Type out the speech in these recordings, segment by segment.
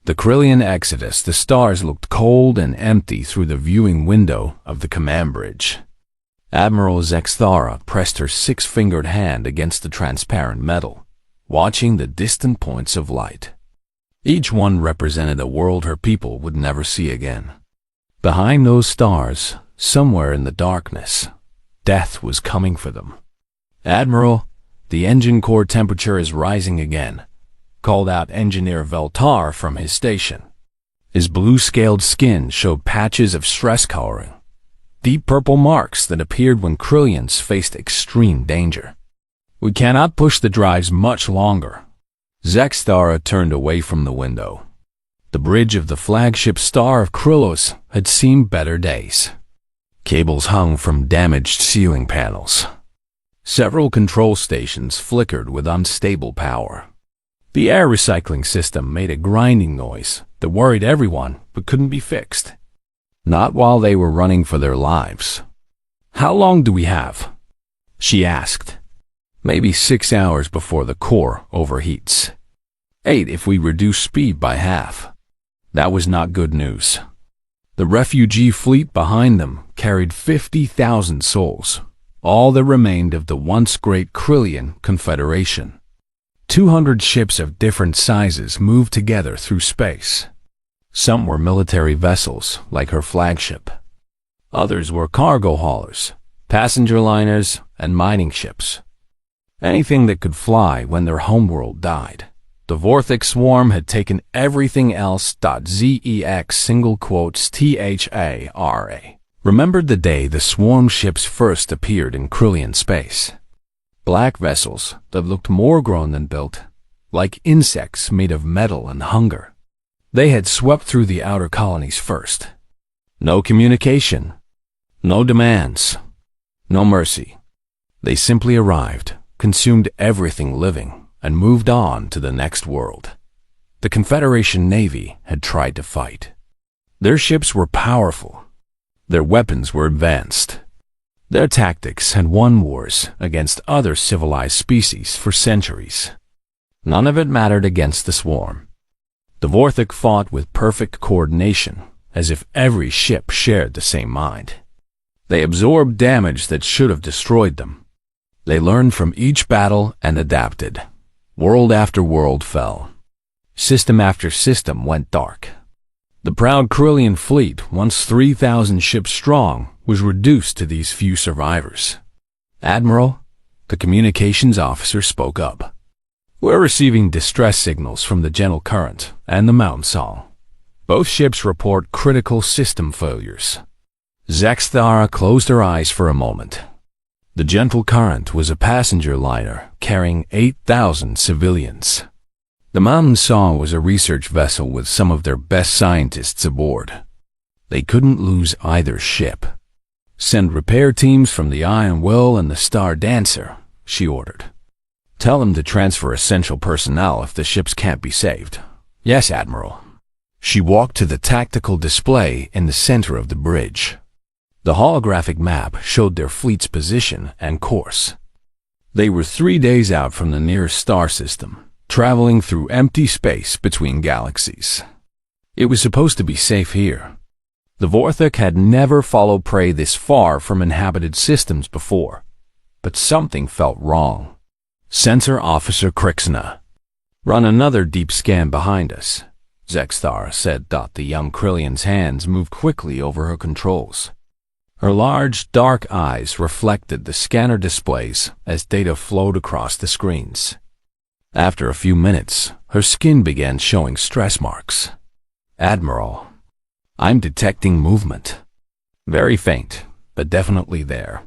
The Krillian exodus, the stars looked cold and empty through the viewing window of the command bridge. Admiral Zexthara pressed her six-fingered hand against the transparent metal, watching the distant points of light. Each one represented a world her people would never see again. Behind those stars, somewhere in the darkness, death was coming for them. "Admiral, the engine core temperature is rising again," called out Engineer Veltar from his station. His blue-scaled skin showed patches of stress coloring, deep purple marks that appeared when Krillians faced extreme danger. "We cannot push the drives much longer." Zexthara turned away from the window. The bridge of the flagship Star of Krylos had seen better days. Cables hung from damaged ceiling panels. Several control stations flickered with unstable power. The air recycling system made a grinding noise that worried everyone but couldn't be fixed. Not while they were running for their lives. "How long do we have?" she asked. "Maybe 6 hours before the core overheats. 8 if we reduce speed by half." That was not good news. The refugee fleet behind them carried 50,000 souls, all that remained of the once great Krillian Confederation. 200 ships of different sizes moved together through space. Some were military vessels, like her flagship. Others were cargo haulers, passenger liners, and mining ships. Anything that could fly when their homeworld died. The Vorthik swarm had taken everything else. Zex single quotes THARA. Remembered the day the swarm ships first appeared in Krillian space. Black vessels that looked more grown than built, like insects made of metal and hunger. They had swept through the outer colonies first. No communication, no demands, no mercy. They simply arrived, consumed everything living, and moved on to the next world. The Confederation Navy had tried to fight. Their ships were powerful. Their weapons were advanced. Their tactics had won wars against other civilized species for centuries. None of it mattered against the swarm. The Vorthik fought with perfect coordination, as if every ship shared the same mind. They absorbed damage that should have destroyed them. They learned from each battle and adapted. World after world fell. System after system went dark. The proud Krillian fleet, once 3,000 ships strong, was reduced to these few survivors. "Admiral," the communications officer spoke up. "We're receiving distress signals from the Gentle Current and the Mountain Song. Both ships report critical system failures." Zexthara closed her eyes for a moment. The Gentle Current was a passenger liner carrying 8,000 civilians. The Mountain Song was a research vessel with some of their best scientists aboard. They couldn't lose either ship. "Send repair teams from the Iron Will and the Star Dancer," she ordered. "Tell them to transfer essential personnel if the ships can't be saved." "Yes, Admiral." She walked to the tactical display in the center of the bridge. The holographic map showed their fleet's position and course. They were 3 days out from the nearest star system, traveling through empty space between galaxies. It was supposed to be safe here. The Vorthik had never followed prey this far from inhabited systems before, but something felt wrong. Sensor Officer Krixna. "Run another deep scan behind us," Zexthara said. The young Krillian's hands moved quickly over her controls. Her large, dark eyes reflected the scanner displays as data flowed across the screens. After a few minutes, her skin began showing stress marks. "Admiral, I'm detecting movement. Very faint, but definitely there.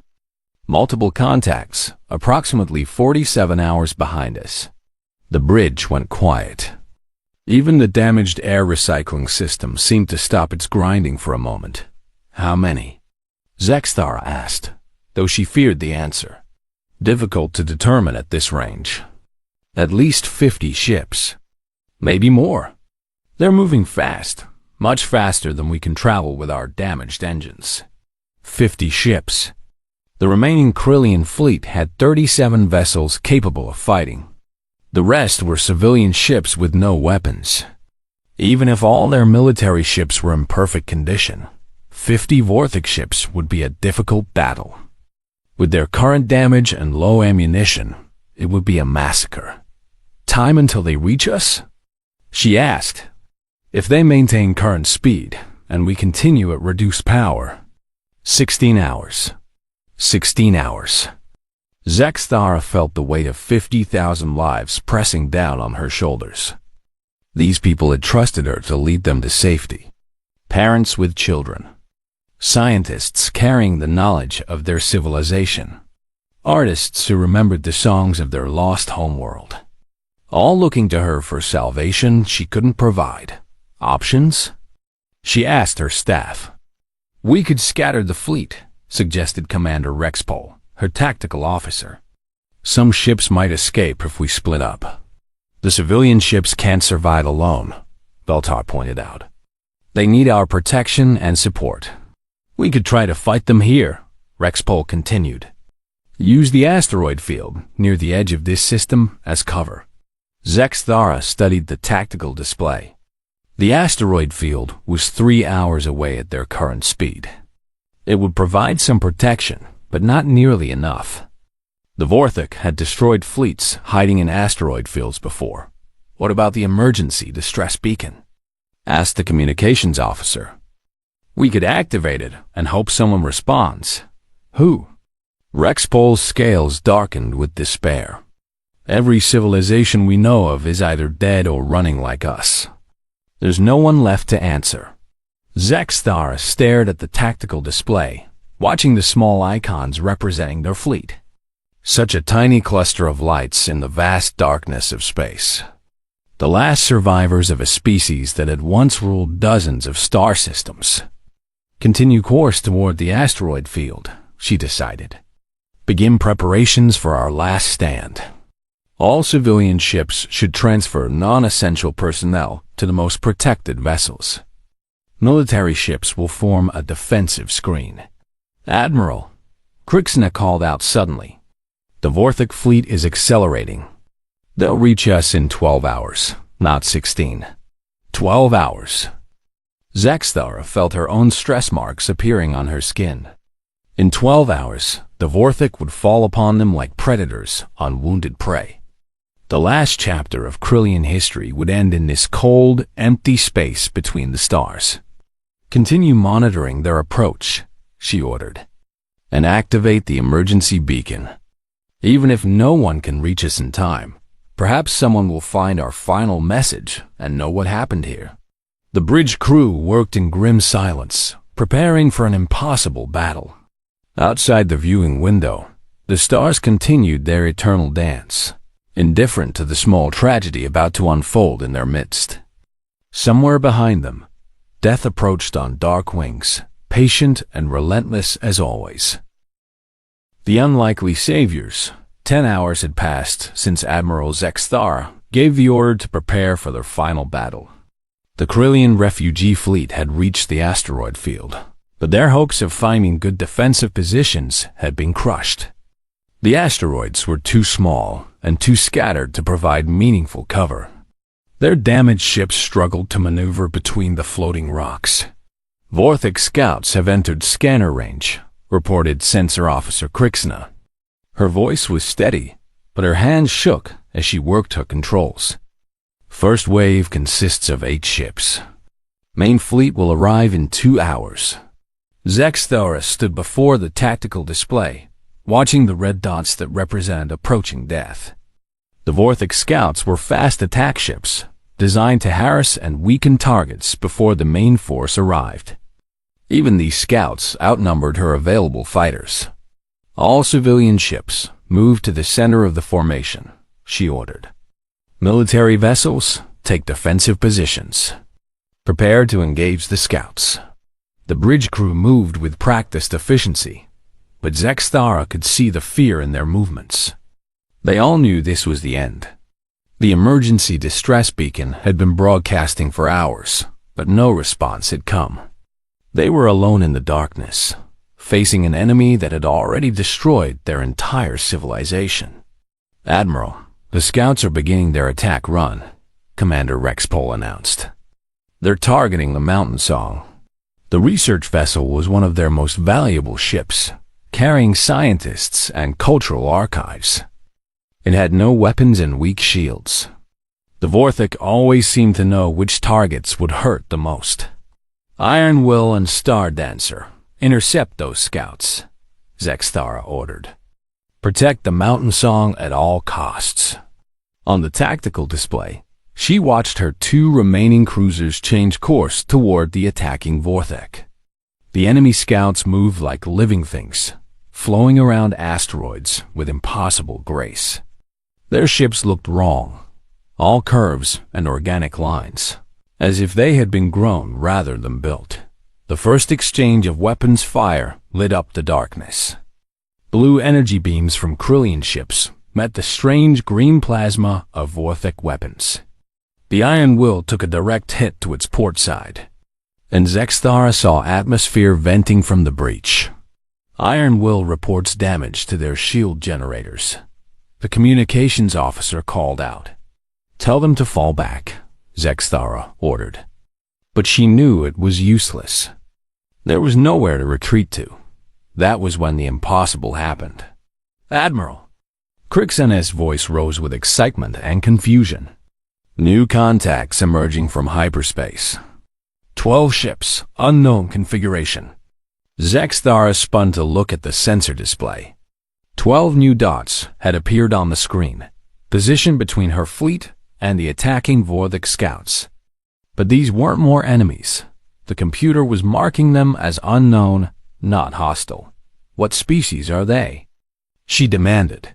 Multiple contacts, approximately 47 hours behind us." The bridge went quiet. Even the damaged air recycling system seemed to stop its grinding for a moment. "How many?" Zexthara asked, though she feared the answer. Difficult to determine at this range. "At least 50 ships. Maybe more. They're moving fast, much faster than we can travel with our damaged engines." 50 ships. The remaining Krillian fleet had 37 vessels capable of fighting. The rest were civilian ships with no weapons. Even if all their military ships were in perfect condition, 50 Vorthik ships would be a difficult battle. With their current damage and low ammunition, it would be a massacre. Time until they reach us? She asked. If they maintain current speed, and we continue at reduced power, 16 hours. 16 hours. Zexthara felt the weight of 50,000 lives pressing down on her shoulders. These people had trusted her to lead them to safety. Parents with children. Scientists carrying the knowledge of their civilization. Artists who remembered the songs of their lost homeworld. All looking to her for salvation she couldn't provide. Options? She asked her staff. We could scatter the fleet, suggested Commander Rexpol, her tactical officer. Some ships might escape if we split up. The civilian ships can't survive alone, Beltar pointed out. They need our protection and support. We could try to fight them here, Rexpol continued. Use the asteroid field near the edge of this system as cover. Zexthara studied the tactical display. The asteroid field was 3 hours away at their current speed. It would provide some protection, but not nearly enough. The Vorthik had destroyed fleets hiding in asteroid fields before. What about the emergency distress beacon? Asked the communications officer. We could activate it and hope someone responds. Who? Rexpol's scales darkened with despair. Every civilization we know of is either dead or running like us. There's no one left to answer. Zexthara stared at the tactical display, watching the small icons representing their fleet. Such a tiny cluster of lights in the vast darkness of space. The last survivors of a species that had once ruled dozens of star systems. Continue course toward the asteroid field, she decided. Begin preparations for our last stand. All civilian ships should transfer non-essential personnel to the most protected vessels. Military ships will form a defensive screen. Admiral, Krixna called out suddenly. The Vorthik fleet is accelerating. They'll reach us in 12 hours, not 16. 12 hours. Zexthara felt her own stress marks appearing on her skin. In 12 hours, the Vorthik would fall upon them like predators on wounded prey. The last chapter of Krillian history would end in this cold, empty space between the stars. Continue monitoring their approach, she ordered, and activate the emergency beacon. Even if no one can reach us in time, perhaps someone will find our final message and know what happened here. The bridge crew worked in grim silence, preparing for an impossible battle. Outside the viewing window, the stars continued their eternal dance, indifferent to the small tragedy about to unfold in their midst. Somewhere behind them, death approached on dark wings, patient and relentless as always. The unlikely saviors. 10 hours had passed since Admiral Zexthara gave the order to prepare for their final battle. The Krillian refugee fleet had reached the asteroid field, but their hopes of finding good defensive positions had been crushed. The asteroids were too small and too scattered to provide meaningful cover. Their damaged ships struggled to maneuver between the floating rocks. Vorthik scouts have entered scanner range, reported Sensor Officer Krixna. Her voice was steady, but her hands shook as she worked her controls. First wave consists of 8 ships. Main fleet will arrive in 2 hours. Zexthara stood before the tactical display, watching the red dots that represent approaching death. The Vorthik scouts were fast attack ships, designed to harass and weaken targets before the main force arrived. Even these scouts outnumbered her available fighters. All civilian ships move to the center of the formation, she ordered. Military vessels take defensive positions. Prepare to engage the scouts. The bridge crew moved with practiced efficiency, but Zexthara could see the fear in their movements. They all knew this was the end. The emergency distress beacon had been broadcasting for hours, but no response had come. They were alone in the darkness, facing an enemy that had already destroyed their entire civilization. Admiral, the scouts are beginning their attack run, Commander Rexpol announced. They're targeting the Mountain Song. The research vessel was one of their most valuable ships, carrying scientists and cultural archives. It had no weapons and weak shields. The Vorthok always seemed to know which targets would hurt the most. Iron Will and Star Dancer, intercept those scouts, Zexthara ordered. Protect the Mountain Song at all costs. On the tactical display, she watched her two remaining cruisers change course toward the attacking Vorthok. The enemy scouts moved like living things, flowing around asteroids with impossible grace. Their ships looked wrong, all curves and organic lines, as if they had been grown rather than built. The first exchange of weapons fire lit up the darkness. Blue energy beams from Krillian ships met the strange green plasma of Vorthok weapons. The Iron Will took a direct hit to its port side, and Zexthara saw atmosphere venting from the breach. Iron Will reports damage to their shield generators. The communications officer called out. Tell them to fall back, Zexthara ordered. But she knew it was useless. There was nowhere to retreat to. That was when the impossible happened. Admiral! Crixenes' voice rose with excitement and confusion. New contacts emerging from hyperspace. 12 ships, unknown configuration. Zexthara spun to look at the sensor display. 12 new dots had appeared on the screen, positioned between her fleet and the attacking Vorthok scouts. But these weren't more enemies. The computer was marking them as unknown, not hostile. What species are they? She demanded.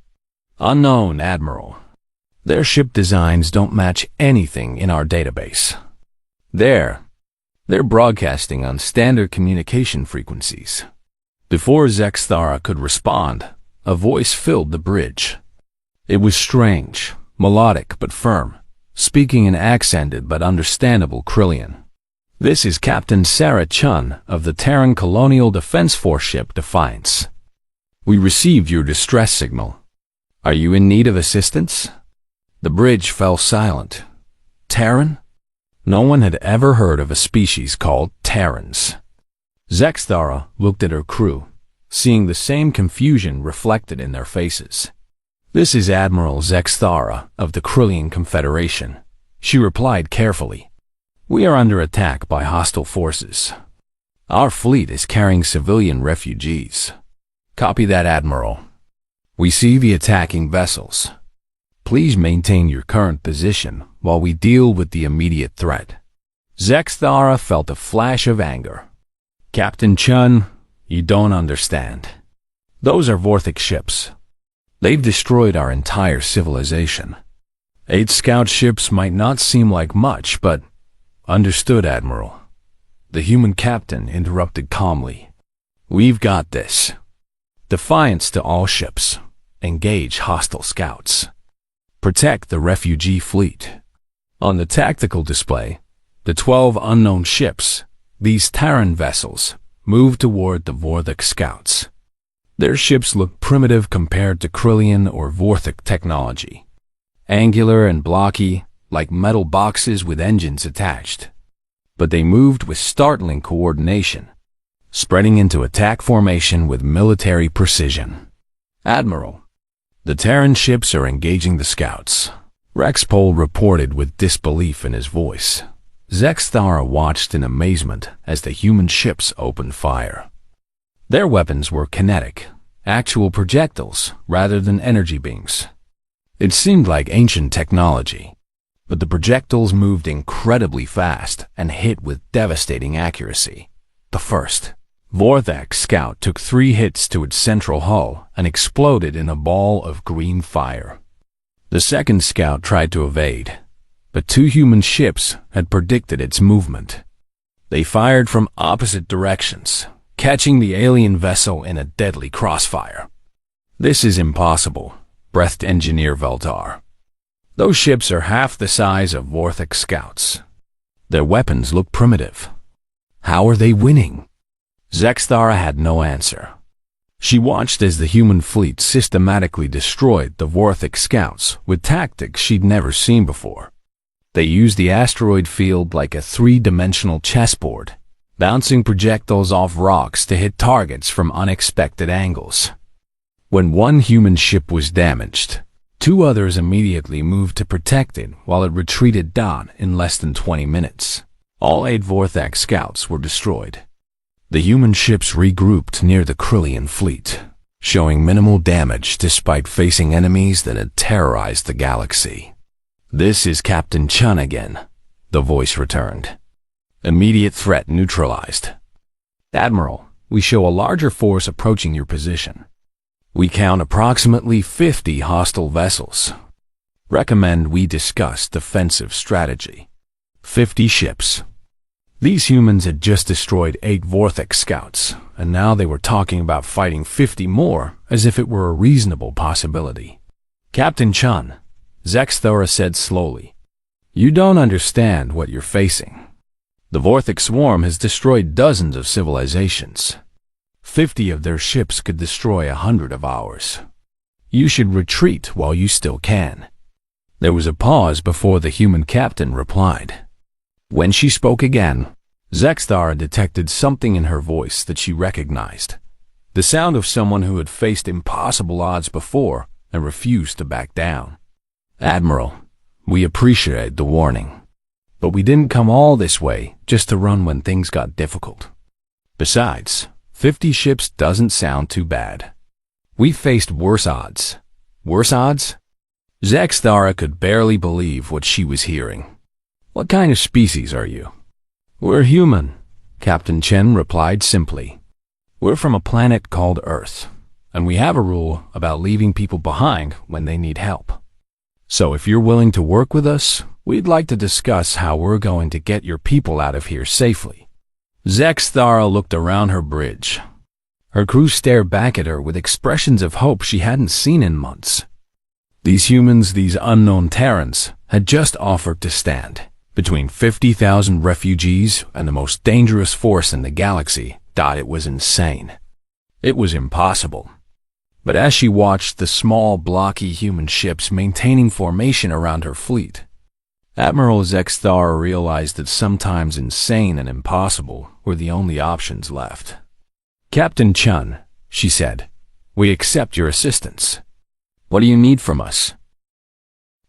Unknown, Admiral. Their ship designs don't match anything in our database. They're broadcasting on standard communication frequencies. Before Zexthara could respond, a voice filled the bridge. It was strange, melodic but firm, speaking in accented but understandable Krillian. This is Captain Sarah Chun of the Terran Colonial Defense Force ship Defiance. We received your distress signal. Are you in need of assistance? The bridge fell silent. Terran? No one had ever heard of a species called Terrans. Zexthara looked at her crew, seeing the same confusion reflected in their faces. This is Admiral Zexthara of the Krillian Confederation, she replied carefully. We are under attack by hostile forces. Our fleet is carrying civilian refugees. Copy that, Admiral. We see the attacking vessels. Please maintain your current position while we deal with the immediate threat. Zexthara felt a flash of anger. Captain Chun, you don't understand. Those are Vorthok ships. They've destroyed our entire civilization. 8 scout ships might not seem like much, but... Understood, Admiral. The human captain interrupted calmly. We've got this. Defiance to all ships. Engage hostile scouts. Protect the refugee fleet. On the tactical display, the 12 unknown ships, these Terran vessels, moved toward the Vorthok scouts. Their ships looked primitive compared to Krillian or Vorthok technology. Angular and blocky, like metal boxes with engines attached. But they moved with startling coordination, spreading into attack formation with military precision. Admiral, the Terran ships are engaging the scouts, Rexpol reported with disbelief in his voice. Zexthara watched in amazement as the human ships opened fire. Their weapons were kinetic, actual projectiles rather than energy beams. It seemed like ancient technology, but the projectiles moved incredibly fast and hit with devastating accuracy. The first Vorthok scout took 3 hits to its central hull and exploded in a ball of green fire. The second scout tried to evade, but 2 human ships had predicted its movement. They fired from opposite directions, catching the alien vessel in a deadly crossfire. This is impossible, breathed Engineer Veldar. Those ships are half the size of Vorthok scouts. Their weapons look primitive. How are they winning? Zexthara had no answer. She watched as the human fleet systematically destroyed the Vorthok scouts with tactics she'd never seen before. They used the asteroid field like a three-dimensional chessboard, bouncing projectiles off rocks to hit targets from unexpected angles. When one human ship was damaged, two others immediately moved to protect it while it retreated down in less than 20 minutes. All 8 Vortex scouts were destroyed. The human ships regrouped near the Krillian fleet, showing minimal damage despite facing enemies that had terrorized the galaxy. "This is Captain Chun again," the voice returned. "Immediate threat neutralized. Admiral, we show a larger force approaching your position. We count approximately 50 hostile vessels. Recommend we discuss defensive strategy." 50 ships. These humans had just destroyed 8 Vortex scouts, and now they were talking about fighting 50 more as if it were a reasonable possibility. "Captain Chun," Zexthora said slowly, "you don't understand what you're facing. The Vortex swarm has destroyed dozens of civilizations. 50 of their ships could destroy 100 of ours. You should retreat while you still can." There was a pause before the human captain replied. When she spoke again, Zexthara detected something in her voice that she recognized. The sound of someone who had faced impossible odds before and refused to back down. "Admiral, we appreciate the warning, but we didn't come all this way just to run when things got difficult. Besides, 50 ships doesn't sound too bad. We faced worse odds." "Worse odds?" Zexthara could barely believe what she was hearing. "What kind of species are you?" "We're human," Captain Chen replied simply. "We're from a planet called Earth, and we have a rule about leaving people behind when they need help. So if you're willing to work with us, we'd like to discuss how we're going to get your people out of here safely." Zexthara looked around her bridge. Her crew stared back at her with expressions of hope she hadn't seen in months. These humans, these unknown Terrans, had just offered to stand between 50,000 refugees and the most dangerous force in the galaxy. It was insane. It was impossible. But as she watched the small, blocky human ships maintaining formation around her fleet, Admiral Zexthara realized that sometimes insane and impossible were the only options left. "Captain Chun," she said, "we accept your assistance. What do you need from us?"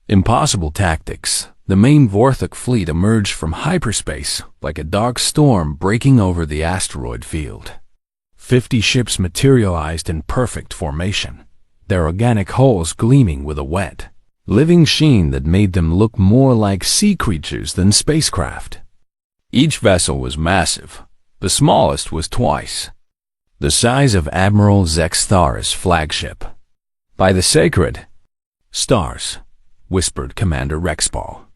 Impossible tactics. The main Vorthok fleet emerged from hyperspace like a dark storm breaking over the asteroid field. 50 ships materialized in perfect formation, their organic hulls gleaming with a wet, living sheen that made them look more like sea creatures than spacecraft. Each vessel was massive. The smallest was twice the size of Admiral Zexthara's flagship. "By the sacred stars," whispered Commander Rexball,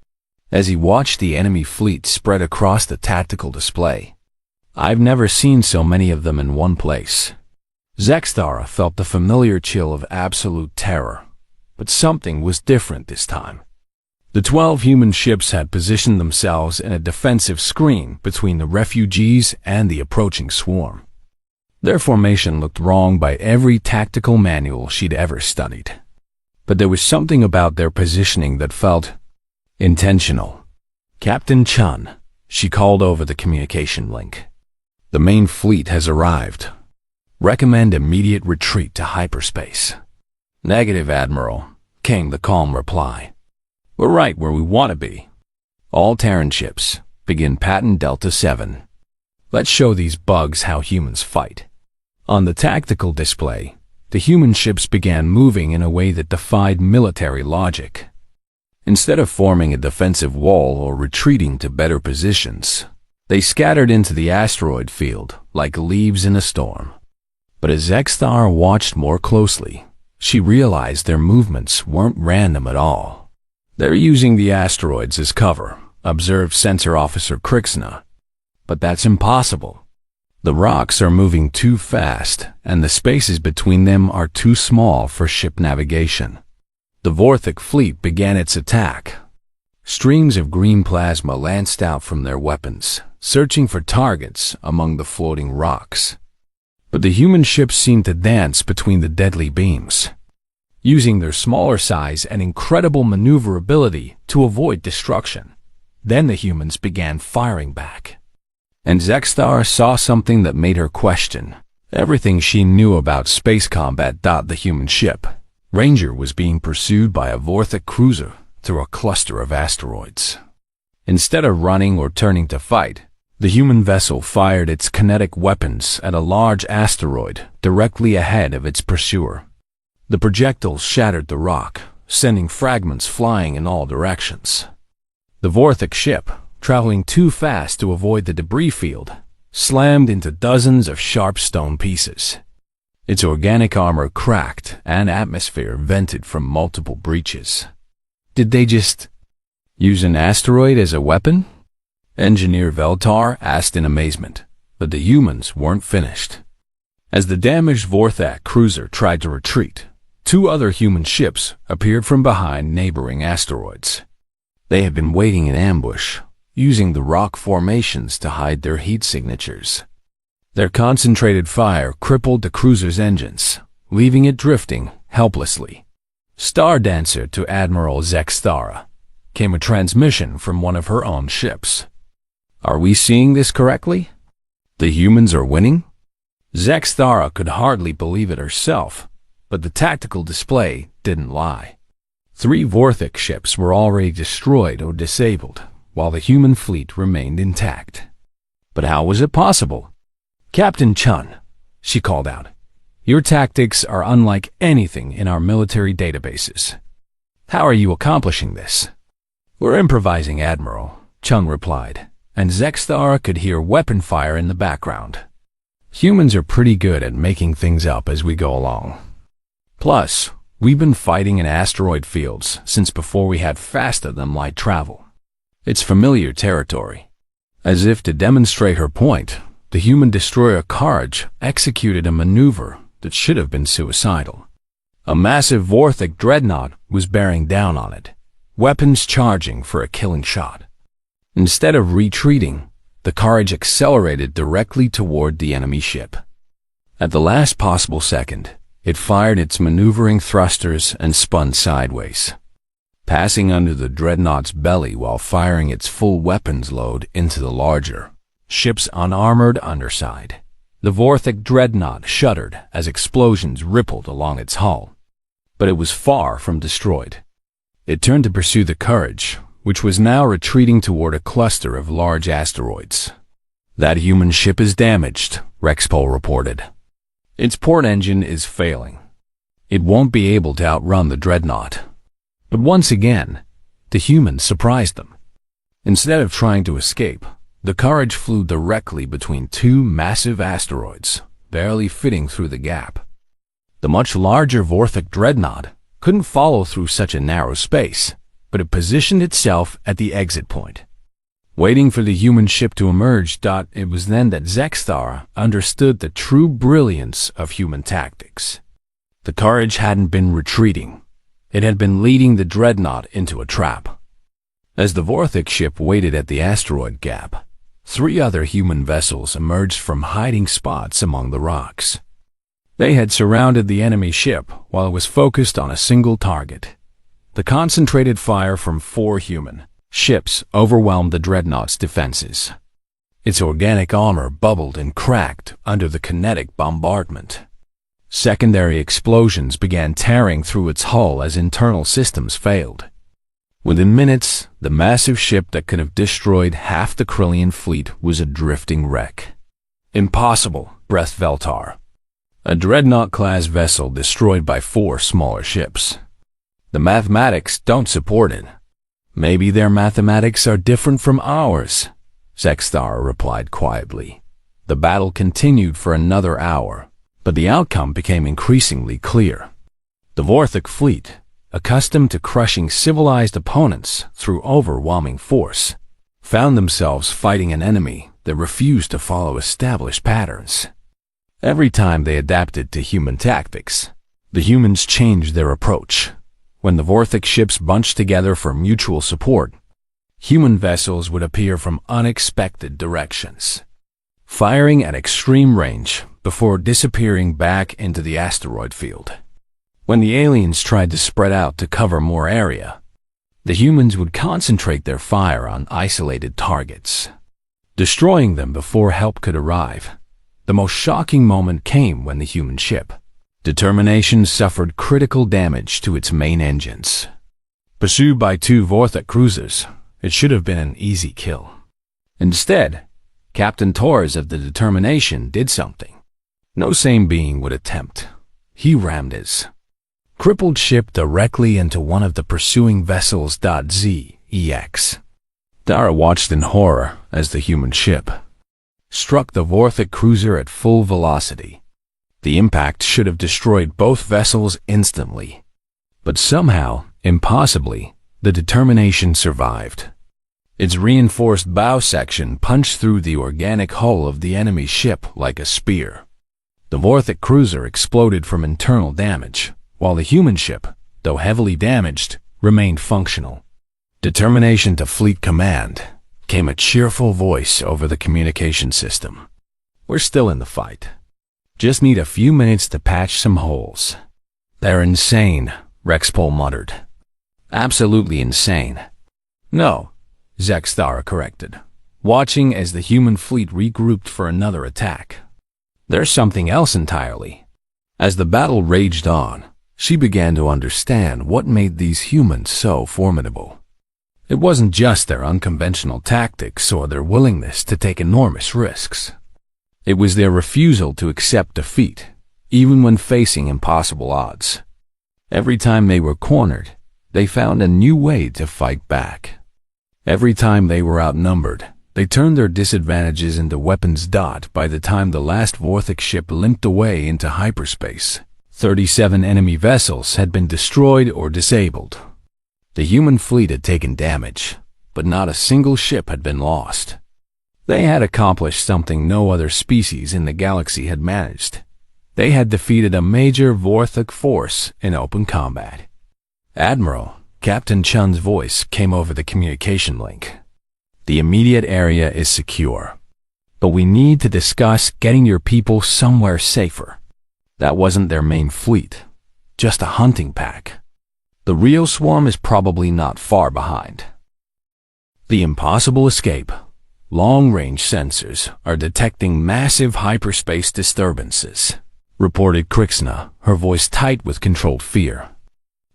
as he watched the enemy fleet spread across the tactical display. "I've never seen so many of them in one place." Zexthara felt the familiar chill of absolute terror, but something was different this time. The 12 human ships had positioned themselves in a defensive screen between the refugees and the approaching swarm. Their formation looked wrong by every tactical manual she'd ever studied. But there was something about their positioning that felt intentional. "Captain Chun," she called over the communication link. "The main fleet has arrived. Recommend immediate retreat to hyperspace." "Negative, Admiral," came the calm reply. "We're right where we want to be. All Terran ships, begin Pattern Delta 7. Let's show these bugs how humans fight." On the tactical display, the human ships began moving in a way that defied military logic. Instead of forming a defensive wall or retreating to better positions, they scattered into the asteroid field like leaves in a storm. But as Zexthara watched more closely, she realized their movements weren't random at all. "They're using the asteroids as cover," observed Sensor Officer Krixna. "But that's impossible. The rocks are moving too fast, and the spaces between them are too small for ship navigation." The Vorthok fleet began its attack. Streams of green plasma lanced out from their weapons, searching for targets among the floating rocks. But the human ships seemed to dance between the deadly beams, using their smaller size and incredible maneuverability to avoid destruction. Then the humans began firing back. And Zexthara saw something that made her question everything she knew about space combat. The human ship, Ranger, was being pursued by a Vorthok cruiser through a cluster of asteroids. Instead of running or turning to fight, the human vessel fired its kinetic weapons at a large asteroid directly ahead of its pursuer. The projectiles shattered the rock, sending fragments flying in all directions. The Vorthok ship, traveling too fast to avoid the debris field, slammed into dozens of sharp stone pieces. Its organic armor cracked and atmosphere vented from multiple breaches. Did they just use an asteroid as a weapon? Engineer Veltar asked in amazement, but the humans weren't finished. As the damaged Vorthok cruiser tried to retreat, two other human ships appeared from behind neighboring asteroids. They had been waiting in ambush, using the rock formations to hide their heat signatures. Their concentrated fire crippled the cruiser's engines, leaving it drifting helplessly. Star Dancer to Admiral Zexthara, came a transmission from one of her own ships. Are we seeing this correctly? The humans are winning? Zexthara could hardly believe it herself, but the tactical display didn't lie. 3 Vorthok ships were already destroyed or disabled, while the human fleet remained intact. But how was it possible? Captain Chun, she called out, your tactics are unlike anything in our military databases. How are you accomplishing this? We're improvising, Admiral, Chun replied, and Zexthara could hear weapon fire in the background. Humans are pretty good at making things up as we go along. Plus, we've been fighting in asteroid fields since before we had faster-than-light travel. It's familiar territory. As if to demonstrate her point, the human destroyer Courage executed a maneuver that should have been suicidal. A massive Vorthok dreadnought was bearing down on it, weapons charging for a killing shot. Instead of retreating, the Courage accelerated directly toward the enemy ship. At the last possible second, it fired its maneuvering thrusters and spun sideways, passing under the dreadnought's belly while firing its full weapons load into the larger ship's unarmored underside. The Vorthok dreadnought shuddered as explosions rippled along its hull, but it was far from destroyed. It turned to pursue the Courage, which was now retreating toward a cluster of large asteroids. That human ship is damaged, Rexpol reported. Its port engine is failing. It won't be able to outrun the dreadnought. But once again, the humans surprised them. Instead of trying to escape, the Courage flew directly between 2 massive asteroids, barely fitting through the gap. The much larger Vorthok dreadnought couldn't follow through such a narrow space, but it positioned itself at the exit point, waiting for the human ship to emerge. It was then that Zexthara understood the true brilliance of human tactics. The Courage hadn't been retreating. It had been leading the dreadnought into a trap. As the Vorthok ship waited at the asteroid gap, 3 other human vessels emerged from hiding spots among the rocks. They had surrounded the enemy ship while it was focused on a single target. The concentrated fire from 4 human ships overwhelmed the dreadnought's defenses. Its organic armor bubbled and cracked under the kinetic bombardment. Secondary explosions began tearing through its hull as internal systems failed. Within minutes, the massive ship that could have destroyed half the Krillian fleet was a drifting wreck. Impossible, breathed Veltar. A dreadnought-class vessel destroyed by 4 smaller ships. The mathematics don't support it. Maybe their mathematics are different from ours, Zexthara replied quietly. The battle continued for another hour, but the outcome became increasingly clear. The Vorthok fleet, accustomed to crushing civilized opponents through overwhelming force, found themselves fighting an enemy that refused to follow established patterns. Every time they adapted to human tactics, the humans changed their approach. When the Vorthok ships bunched together for mutual support, human vessels would appear from unexpected directions, firing at extreme range before disappearing back into the asteroid field. When the aliens tried to spread out to cover more area, The humans would concentrate their fire on isolated targets, destroying them before help could arrive. The most shocking moment came when the human ship, Determination, suffered critical damage to its main engines. Pursued by two Vorthok cruisers, it should have been an easy kill. Instead, Captain Torres of the Determination did something no sane being would attempt. He rammed his crippled ship directly into one of the pursuing vessels. ZEX. Dara watched in horror as the human ship struck the Vorthok cruiser at full velocity. The impact should have destroyed both vessels instantly. But somehow, impossibly, the Determination survived. Its reinforced bow section punched through the organic hull of the enemy ship like a spear. The Vorthok cruiser exploded from internal damage, while the human ship, though heavily damaged, remained functional. Determination to Fleet Command, came a cheerful voice over the communication system. We're still in the fight. Just need a few minutes to patch some holes. They're insane, Rexpol muttered. Absolutely insane. No, Zexthara corrected, watching as the human fleet regrouped for another attack. There's something else entirely. As the battle raged on, she began to understand what made these humans so formidable. It wasn't just their unconventional tactics or their willingness to take enormous risks. It was their refusal to accept defeat, even when facing impossible odds. Every time they were cornered, they found a new way to fight back. Every time they were outnumbered, they turned their disadvantages into weapons. By the time the last Vorthok ship limped away into hyperspace, 37 enemy vessels had been destroyed or disabled. The human fleet had taken damage, but not a single ship had been lost. They had accomplished something no other species in the galaxy had managed. They had defeated a major Vorthok force in open combat. Admiral, Captain Chun's voice came over the communication link. The immediate area is secure, but we need to discuss getting your people somewhere safer. That wasn't their main fleet, just a hunting pack. The real swarm is probably not far behind. The impossible escape. Long-range sensors are detecting massive hyperspace disturbances, reported Krixna, her voice tight with controlled fear.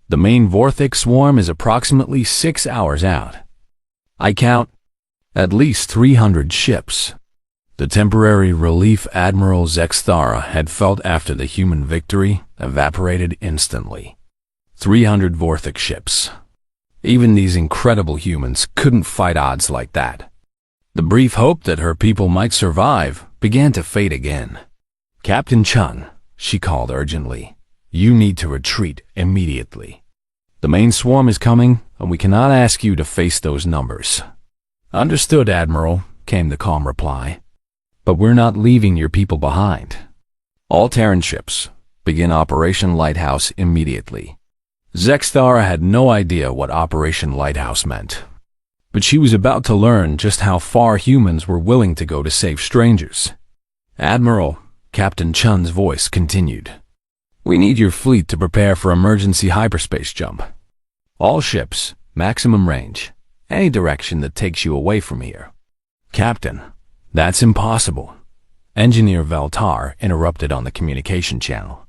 The main Vorthok swarm is approximately 6 hours out. I count at least 300 ships. The temporary relief Admiral Zexthara had felt after the human victory evaporated instantly. 300 Vorthok ships. Even these incredible humans couldn't fight odds like that. The brief hope that her people might survive began to fade again. Captain Chun, she called urgently, you need to retreat immediately. The main swarm is coming, and we cannot ask you to face those numbers. Understood, Admiral, came the calm reply. But we're not leaving your people behind. All Terran ships, begin Operation Lighthouse immediately. Zexthara had no idea what Operation Lighthouse meant, but she was about to learn just how far humans were willing to go to save strangers. Admiral, Captain Chun's voice continued. We need your fleet to prepare for emergency hyperspace jump. All ships, maximum range, any direction that takes you away from here. Captain, that's impossible. Engineer Valtar interrupted on the communication channel.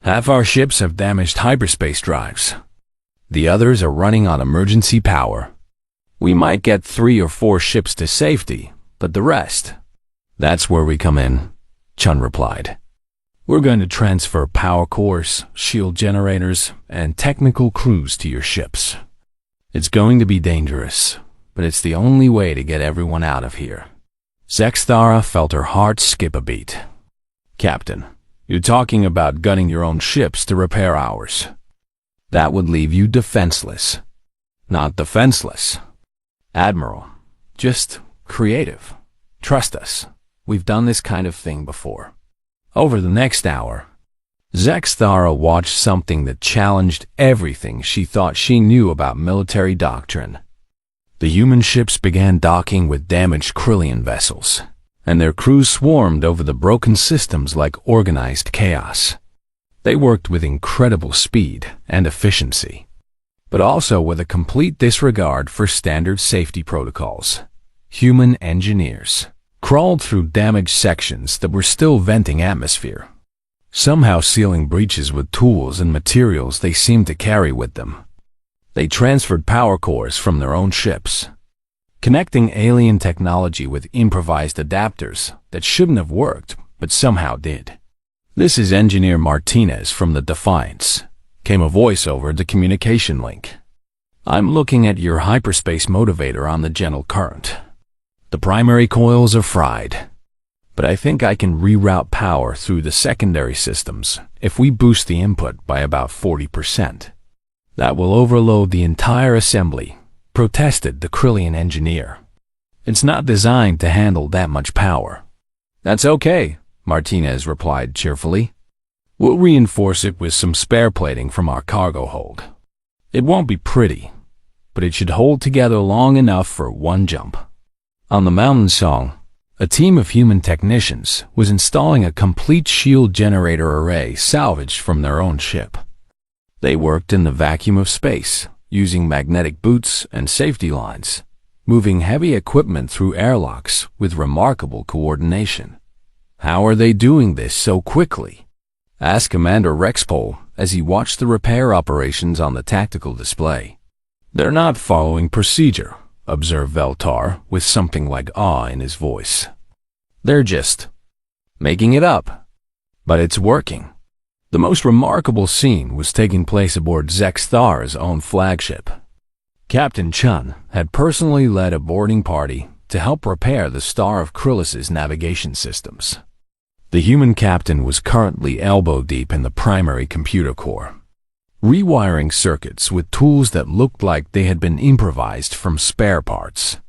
Half our ships have damaged hyperspace drives. The others are running on emergency power. We might get 3 or 4 ships to safety, but the rest... That's where we come in, Chun replied. We're going to transfer power cores, shield generators, and technical crews to your ships. It's going to be dangerous, but it's the only way to get everyone out of here. Zexthara felt her heart skip a beat. Captain, you're talking about gutting your own ships to repair ours. That would leave you defenseless. Not defenseless. Admiral, just creative. Trust us. We've done this kind of thing before. Over the next hour, Zexthara watched something that challenged everything she thought she knew about military doctrine. The human ships began docking with damaged Krillian vessels, and their crews swarmed over the broken systems like organized chaos. They worked with incredible speed and efficiency. but also with a complete disregard for standard safety protocols. Human engineers crawled through damaged sections that were still venting atmosphere, somehow sealing breaches with tools and materials they seemed to carry with them. They transferred power cores from their own ships, connecting alien technology with improvised adapters that shouldn't have worked, but somehow did. "This is Engineer Martinez from the Defiance," came a voice over the communication link. "I'm looking at your hyperspace motivator on the gentle current. The primary coils are fried, but I think I can reroute power through the secondary systems if we boost the input by about 40%. That will overload the entire assembly," protested the Krillian engineer. "It's not designed to handle that much power." "That's okay," Martinez replied cheerfully. "We'll reinforce it with some spare plating from our cargo hold. It won't be pretty, but it should hold together long enough for one jump." On the Mountain Song, a team of human technicians was installing a complete shield generator array salvaged from their own ship. They worked in the vacuum of space, using magnetic boots and safety lines, moving heavy equipment through airlocks with remarkable coordination. "How are they doing this so quickly?" asked Commander Rexpol as he watched the repair operations on the tactical display. "They're not following procedure," observed Veltar with something like awe in his voice. "They're just making it up. But it's working." The most remarkable scene was taking place aboard Zexthar's own flagship. Captain Chun had personally led a boarding party to help repair the Star of Krillis' navigation systems. The human captain was currently elbow-deep in the primary computer core, rewiring circuits with tools that looked like they had been improvised from spare parts.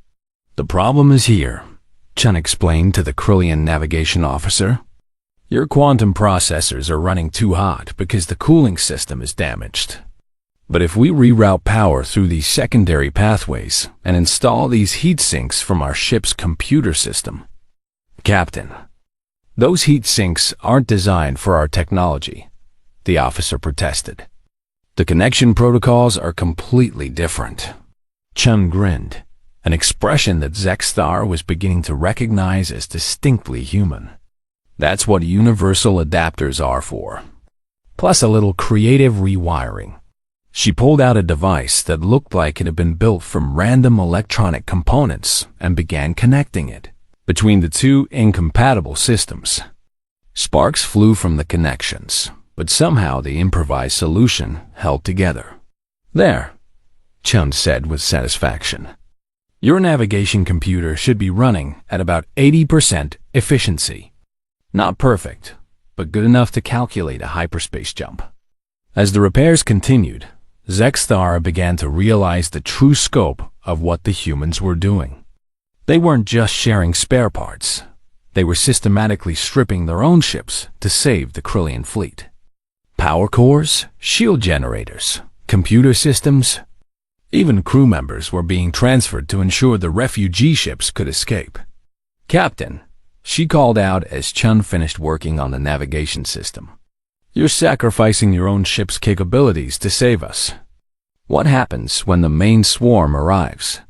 "The problem is here," Chun explained to the Krillian navigation officer. "Your quantum processors are running too hot because the cooling system is damaged. But if we reroute power through these secondary pathways and install these heat sinks from our ship's computer system..." "Captain, those heat sinks aren't designed for our technology," the officer protested. "The connection protocols are completely different." Chun grinned, an expression that Zexthar was beginning to recognize as distinctly human. "That's what universal adapters are for. Plus a little creative rewiring." She pulled out a device that looked like it had been built from random electronic components and began connecting it between the two incompatible systems. Sparks flew from the connections, but somehow the improvised solution held together. "There," Chun said with satisfaction. "Your navigation computer should be running at about 80% efficiency. Not perfect, but good enough to calculate a hyperspace jump." As the repairs continued, Zexthar began to realize the true scope of what the humans were doing. They weren't just sharing spare parts. They were systematically stripping their own ships to save the Krillian fleet. Power cores, shield generators, computer systems, even crew members were being transferred to ensure the refugee ships could escape. "Captain," she called out as Chun finished working on the navigation system, "you're sacrificing your own ship's capabilities to save us. What happens when the main swarm arrives?"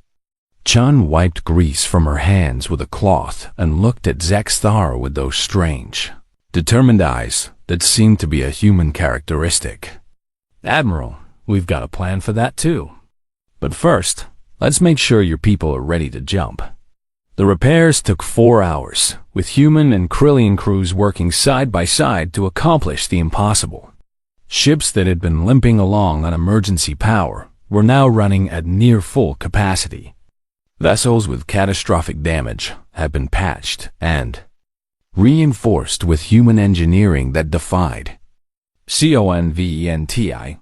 Chun wiped grease from her hands with a cloth and looked at Zexthar with those strange, determined eyes that seemed to be a human characteristic. "Admiral, we've got a plan for that too. But first, let's make sure your people are ready to jump." The repairs took 4 hours, with human and Krillian crews working side by side to accomplish the impossible. Ships that had been limping along on emergency power were now running at near full capacity. Vessels with catastrophic damage had been patched and reinforced with human engineering that defied CONVENTIONL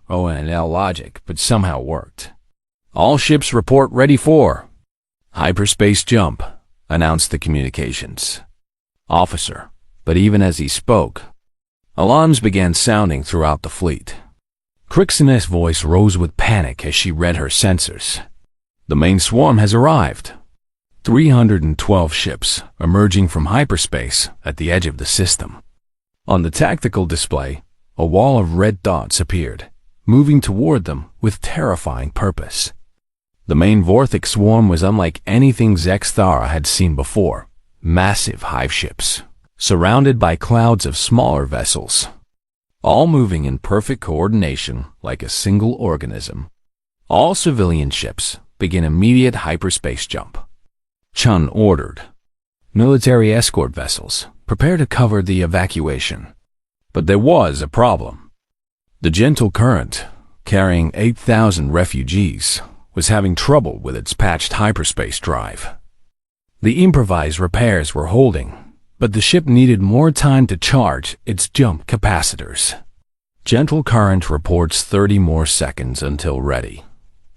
logic, but somehow worked. "All ships report ready for hyperspace jump," announced the communications officer. But even as he spoke, alarms began sounding throughout the fleet. Crixin's voice rose with panic as she read her sensors. "The main swarm has arrived. 312 ships emerging from hyperspace at the edge of the system." On the tactical display, a wall of red dots appeared, moving toward them with terrifying purpose. The main Vortex swarm was unlike anything Zexthara had seen before. Massive hive ships, surrounded by clouds of smaller vessels, all moving in perfect coordination like a single organism. All civilian ships begin immediate hyperspace jump. Chun ordered. Military escort vessels, prepare to cover the evacuation. But there was a problem. The Gentle Current, carrying 8,000 refugees, was having trouble with its patched hyperspace drive. The improvised repairs were holding, but the ship needed more time to charge its jump capacitors. Gentle Current reports 30 more seconds until ready.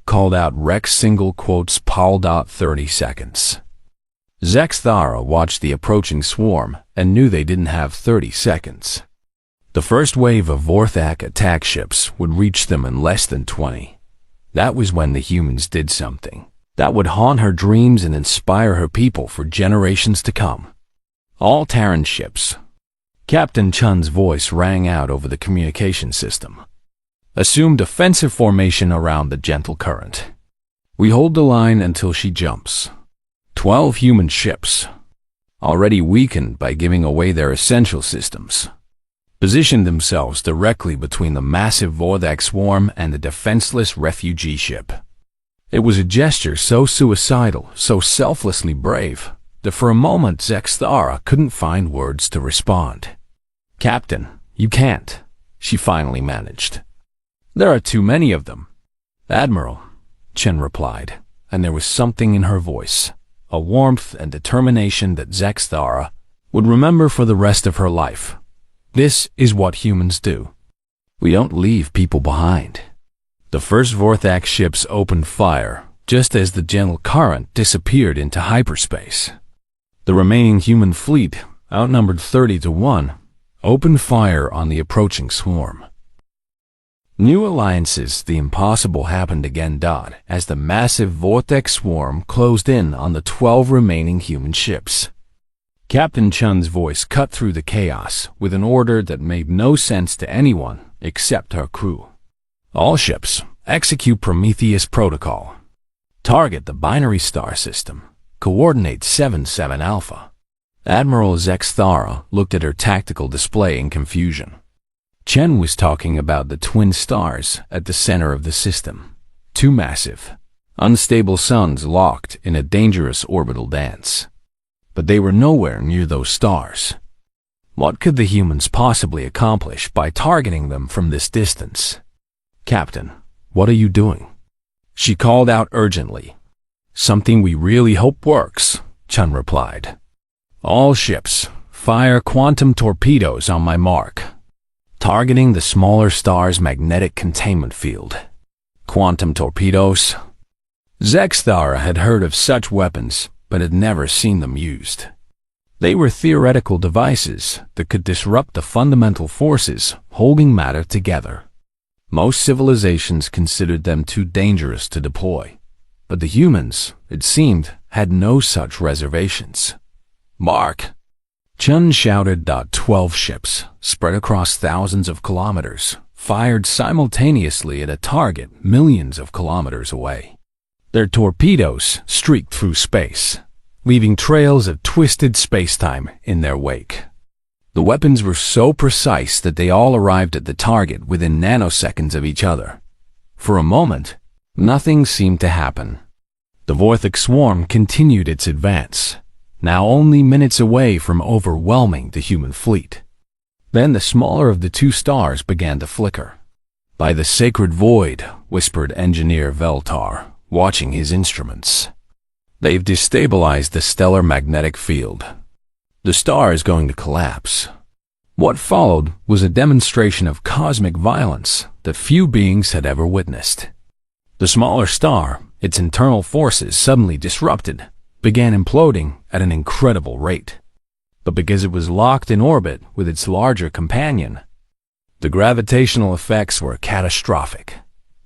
Called out Rex single quotes Paul.30 seconds. Zexthara watched the approaching swarm and knew they didn't have 30 seconds. The first wave of Vorthak attack ships would reach them in less than 20. That was when the humans did something that would haunt her dreams and inspire her people for generations to come. All Terran ships. Captain Chun's voice rang out over the communication system. Assume defensive formation around the Gentle Current. We hold the line until she jumps. 12 human ships, already weakened by giving away their essential systems, positioned themselves directly between the massive Vorthak swarm and the defenseless refugee ship. It was a gesture so suicidal, so selflessly brave, that for a moment Zexthara couldn't find words to respond. Captain, you can't, she finally managed. There are too many of them. Admiral, Chen replied, and there was something in her voice, a warmth and determination that Zexthara would remember for the rest of her life. This is what humans do. We don't leave people behind. The first Vorthak ships opened fire just as the Gentle Current disappeared into hyperspace. The remaining human fleet, outnumbered 30-1, opened fire on the approaching swarm. New alliances, the impossible happened again. As the massive Vortex swarm closed in on the 12 remaining human ships. Captain Chun's voice cut through the chaos with an order that made no sense to anyone except her crew. All ships, execute Prometheus Protocol. Target the binary star system. Coordinate 7-7 Alpha. Admiral Zexthara looked at her tactical display in confusion. Chen was talking about the twin stars at the center of the system. Two massive, unstable suns locked in a dangerous orbital dance. But they were nowhere near those stars. What could the humans possibly accomplish by targeting them from this distance? Captain, what are you doing? She called out urgently. Something we really hope works, Chen replied. All ships, fire quantum torpedoes on my mark. Targeting the smaller star's magnetic containment field. Quantum torpedoes. Zexthara had heard of such weapons, but had never seen them used. They were theoretical devices that could disrupt the fundamental forces holding matter together. Most civilizations considered them too dangerous to deploy, but the humans, it seemed, had no such reservations. Mark! Chun shouted. 12 ships, spread across thousands of kilometers, fired simultaneously at a target millions of kilometers away. Their torpedoes streaked through space, leaving trails of twisted spacetime in their wake. The weapons were so precise that they all arrived at the target within nanoseconds of each other. For a moment, nothing seemed to happen. The Vorthak swarm continued its advance, now only minutes away from overwhelming the human fleet. Then the smaller of the two stars began to flicker. By the sacred void, whispered Engineer Veltar, watching his instruments. They've destabilized the stellar magnetic field. The star is going to collapse. What followed was a demonstration of cosmic violence that few beings had ever witnessed. The smaller star, its internal forces suddenly disrupted, began imploding at an incredible rate. But because it was locked in orbit with its larger companion, the gravitational effects were catastrophic.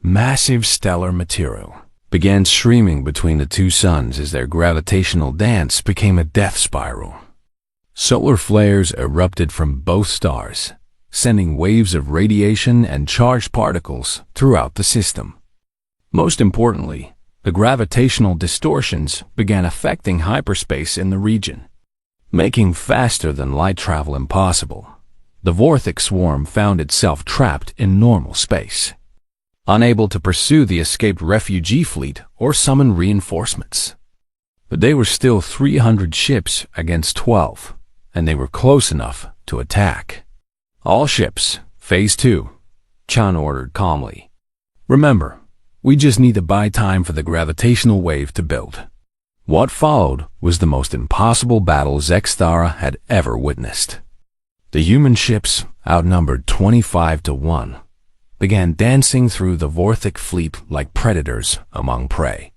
Massive stellar material began streaming between the two suns as their gravitational dance became a death spiral. Solar flares erupted from both stars, sending waves of radiation and charged particles throughout the system. Most importantly, the gravitational distortions began affecting hyperspace in the region, making faster-than-light travel impossible. The Vorthik swarm found itself trapped in normal space, unable to pursue the escaped refugee fleet or summon reinforcements. But they were still 300 ships against 12, and they were close enough to attack. All ships, Phase 2, Chen ordered calmly. Remember, we just need to buy time for the gravitational wave to build. What followed was the most impossible battle Zexthara had ever witnessed. The human ships, outnumbered 25-1, began dancing through the Vorthik fleet like predators among prey.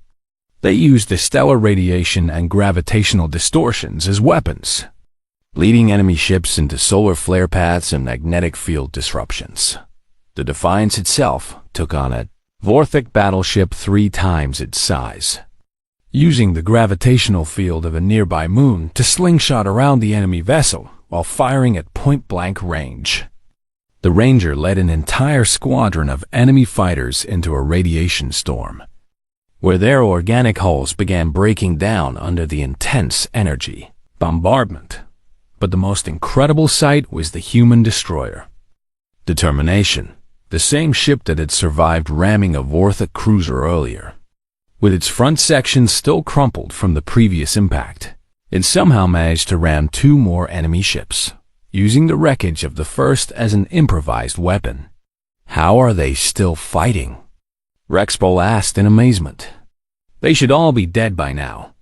They used the stellar radiation and gravitational distortions as weapons, leading enemy ships into solar flare paths and magnetic field disruptions. The Defiance itself took on a Vorthik battleship 3 times its size, using the gravitational field of a nearby moon to slingshot around the enemy vessel while firing at point-blank range. The Ranger led an entire squadron of enemy fighters into a radiation storm, where their organic hulls began breaking down under the intense energy bombardment. But the most incredible sight was the human destroyer, Determination, the same ship that had survived ramming a Vorthik cruiser earlier. With its front section still crumpled from the previous impact, it somehow managed to ram 2 more enemy ships, using the wreckage of the first as an improvised weapon. How are they still fighting? Rexpol asked in amazement. They should all be dead by now.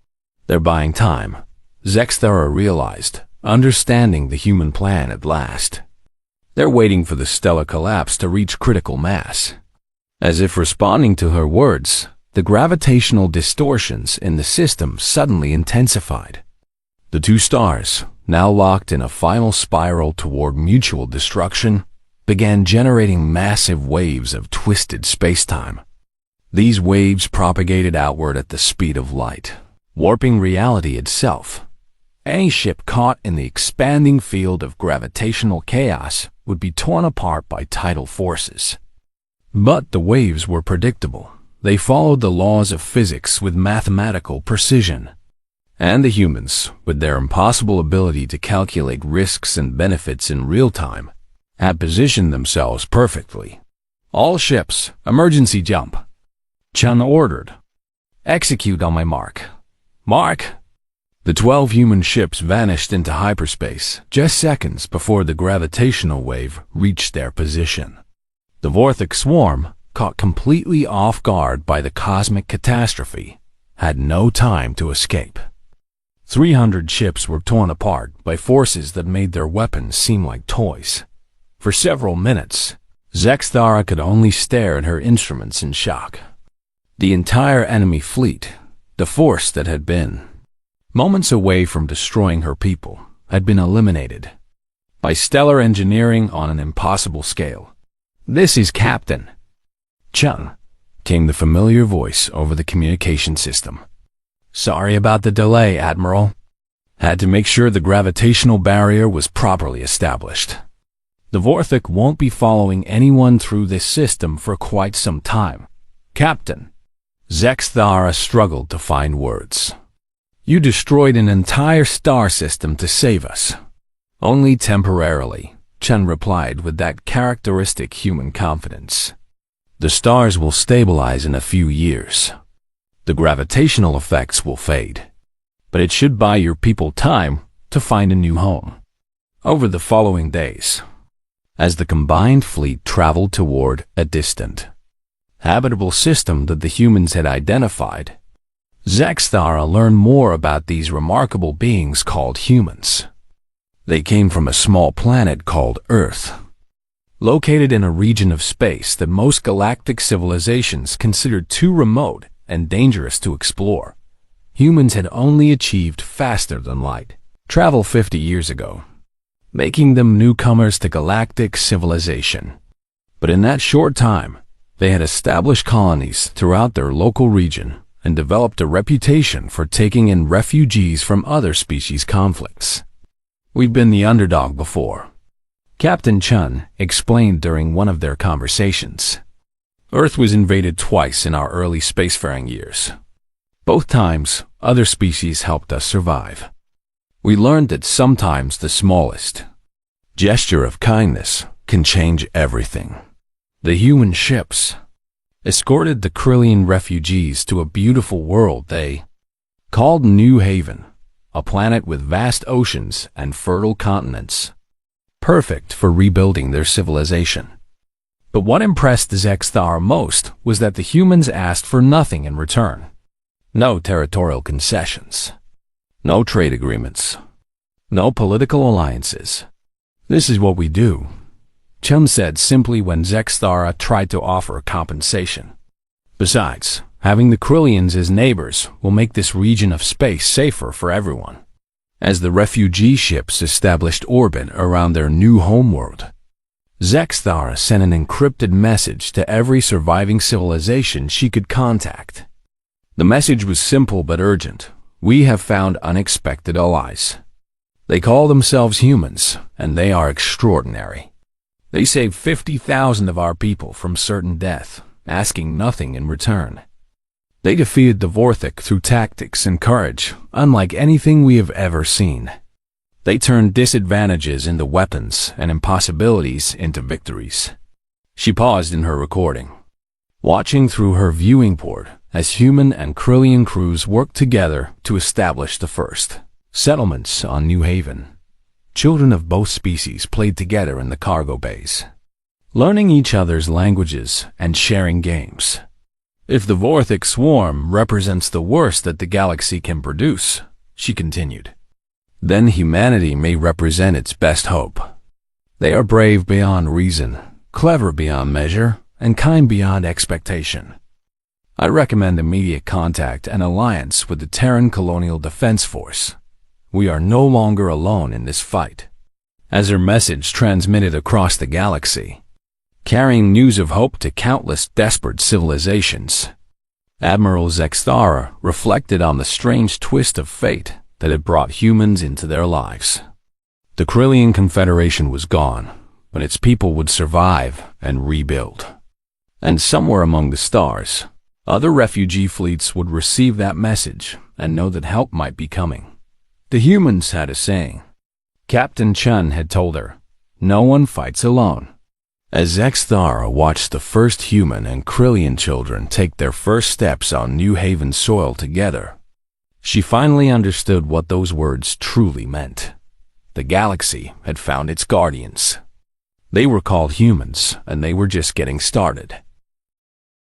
They're buying time, Zexthara realized, understanding the human plan at last. They're waiting for the stellar collapse to reach critical mass. As if responding to her words, the gravitational distortions in the system suddenly intensified. The 2 stars, now locked in a final spiral toward mutual destruction, began generating massive waves of twisted spacetime. These waves propagated outward at the speed of light, warping reality itself. Any ship caught in the expanding field of gravitational chaos would be torn apart by tidal forces. But the waves were predictable. They followed the laws of physics with mathematical precision. And the humans, with their impossible ability to calculate risks and benefits in real time, had positioned themselves perfectly. All ships, emergency jump, Chen ordered. Execute on my mark. Mark! The 12 human ships vanished into hyperspace just seconds before the gravitational wave reached their position. The Vorthik swarm, caught completely off guard by the cosmic catastrophe, had no time to escape. 300 ships were torn apart by forces that made their weapons seem like toys. For several minutes, Zexthara could only stare at her instruments in shock. The entire enemy fleet, the force that had been moments away from destroying her people, had been eliminated by stellar engineering on an impossible scale. "This is Captain Chen," came the familiar voice over the communication system. "Sorry about the delay, Admiral. Had to make sure the gravitational barrier was properly established. The Vorthik won't be following anyone through this system for quite some time, Captain." Zexthara struggled to find words. "You destroyed an entire star system to save us." "Only temporarily," Chen replied with that characteristic human confidence. "The stars will stabilize in a few years. The gravitational effects will fade. But it should buy your people time to find a new home." Over the following days, as the combined fleet traveled toward a distant, habitable system that the humans had identified, Zexthara learned more about these remarkable beings called humans. They came from a small planet called Earth, located in a region of space that most galactic civilizations considered too remote and dangerous to explore. Humans had only achieved faster-than-light travel 50 years ago, making them newcomers to galactic civilization. But in that short time, they had established colonies throughout their local region and developed a reputation for taking in refugees from other species conflicts. "We've been the underdog before," Captain Chun explained during one of their conversations. Earth was invaded twice in our early spacefaring years. Both times, other species helped us survive. We learned that sometimes the smallest gesture of kindness can change everything. The human ships escorted the Krillian refugees to a beautiful world they called New Haven, a planet with vast oceans and fertile continents, perfect for rebuilding their civilization. But what impressed the Zexthar most was that the humans asked for nothing in return. No territorial concessions, no trade agreements, no political alliances. "This is what we do," Chun said simply when Zexthara tried to offer compensation. "Besides, having the Krillians as neighbors will make this region of space safer for everyone." As the refugee ships established orbit around their new homeworld, Zexthara sent an encrypted message to every surviving civilization she could contact. The message was simple but urgent. "We have found unexpected allies. They call themselves humans, and they are extraordinary. They saved 50,000 of our people from certain death, asking nothing in return. They defeated the Vorthik through tactics and courage, unlike anything we have ever seen. They turned disadvantages into weapons and impossibilities into victories." She paused in her recording, watching through her viewing port as human and Krillian crews worked together to establish the first settlements on New Haven. Children of both species played together in the cargo bays, learning each other's languages and sharing games. "If the Vorthik swarm represents the worst that the galaxy can produce," she continued, "then humanity may represent its best hope. They are brave beyond reason, clever beyond measure, and kind beyond expectation. I recommend immediate contact and alliance with the Terran Colonial Defense Force. We are no longer alone in this fight." As her message transmitted across the galaxy, carrying news of hope to countless desperate civilizations, Admiral Zexthara reflected on the strange twist of fate that had brought humans into their lives. The Krillian Confederation was gone, but its people would survive and rebuild. And somewhere among the stars, other refugee fleets would receive that message and know that help might be coming. The humans had a saying. Captain Chun had told her, "No one fights alone." As Zexthara watched the first human and Krillian children take their first steps on New Haven soil together, she finally understood what those words truly meant. The galaxy had found its guardians. They were called humans, and they were just getting started.